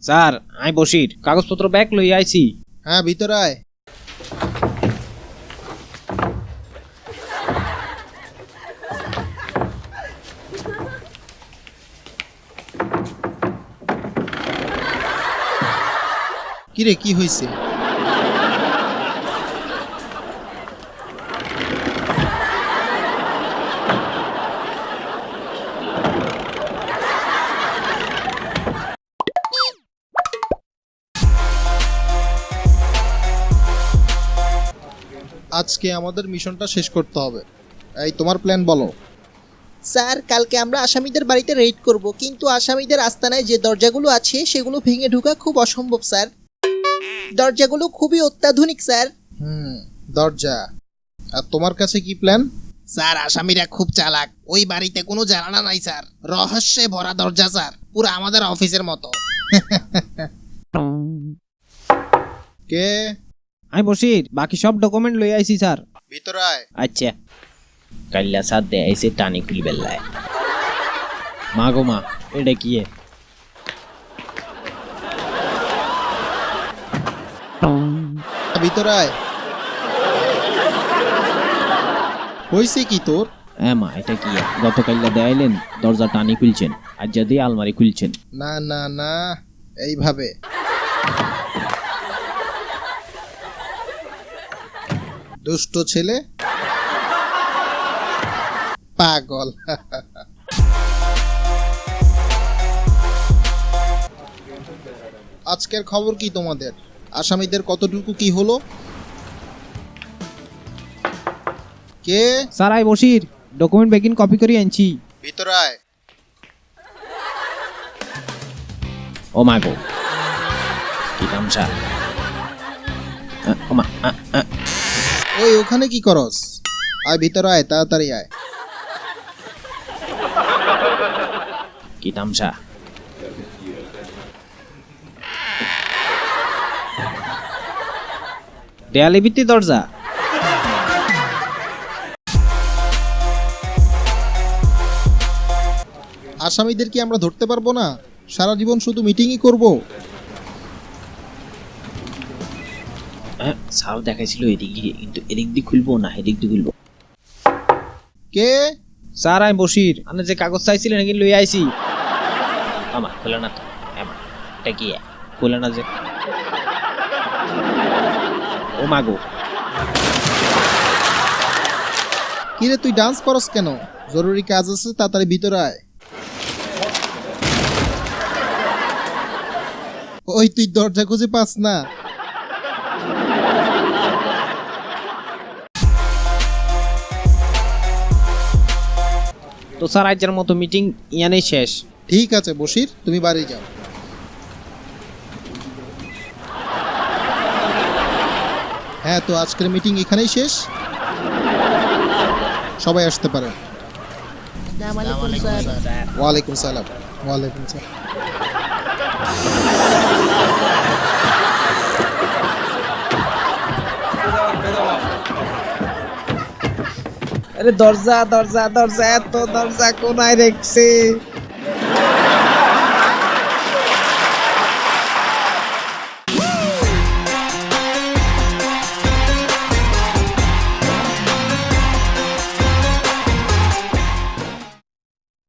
Sir আই বসির কাগজপত্র bag লই আইছি। হ্যাঁ ভিতরে আয়। কিরে কি হয়েছে? আজকে আমাদের মিশনটা শেষ করতে হবে। এই তোমার প্ল্যান বলো। স্যার কালকে আমরা আসামিদের বাড়িতে রেড করব, কিন্তু আসামিদের আস্তানায় যে দরজাগুলো আছে সেগুলো ভেঙে ঢোকা খুব অসম্ভব স্যার। দরজাগুলো খুবই অত্যাধুনিক স্যার। দরজা। আর তোমার কাছে কি প্ল্যান? স্যার আসামিরা খুব চালাক, ওই বাড়িতে কোনো জানালা নাই স্যার, রহস্যে ভরা দরজা স্যার, পুরো আমাদের অফিসের মতো। কে? আই বসির বাকি সব ডকুমেন্ট লই আইছি স্যার। ভিতরে আয়। আচ্ছা কাল্লা সাথ দে আইছে টানি খুলি বেল্লায়। মা গো মা এটা কি এ? ভিতরে আয়। হয়েছে কি তোর? হ্যাঁ মা এটা কি এ? গতকাল্লা দেয়াইলেন দরজা টানি খুলছেন, আজ যদি আলমারি খুলছেন। না না না, এইভাবে। দুষ্ট ছেলে, পাগল। আজকের খবর কি তোমাদের? আসামিদের কতটুকু কি হলো? কে? স্যার আই বসির ডকুমেন্ট বেগিন কপি করে আনছি। ভিতরে আয়। ও মা গো কি তামসা। ও মা ওই ওখানে কি করস? আয় ভিতরে আয়, তাড়াতাড়ি আয়। কি তামসা। দেয়ালে ভিত্তি দরজা। আসামিদের কি আমরা ধরতে পারবো না? সারা জীবন শুধু মিটিংই করব। সাপ দেখাইছিল এদিক দিয়ে, কিন্তু এদিক দিয়ে খুলবো না এদিক দিয়ে খুলবো। কে? স্যার আমি বসির, আপনি যে কাগজ চাইছিলেন নাকি লই আইছি। আমা খোলা না তো। আমা এটা কি খোলা না যে। ও মাগো কিরে তুই ডান্স করস কেন? জরুরি কাজ আছে, তাড়াতাড়ি ভিতরে আয়। ওই তুই দরজা খুঁজে পাস না? তো স্যার আজকের মতো মিটিং ইয়ানেই শেষ। ঠিক আছে বশির, তুমি বাড়ি যাও। হ্যাঁ, তো আজকের মিটিং এখানেই শেষ। সবাই আসতে পারেন। আসসালামু আলাইকুম স্যার। ওয়ালাইকুম সালাম। ওয়ালাইকুম সালাম। আরে দরজা দরজা দরজা, এত দরজা কোনায় রেখছে।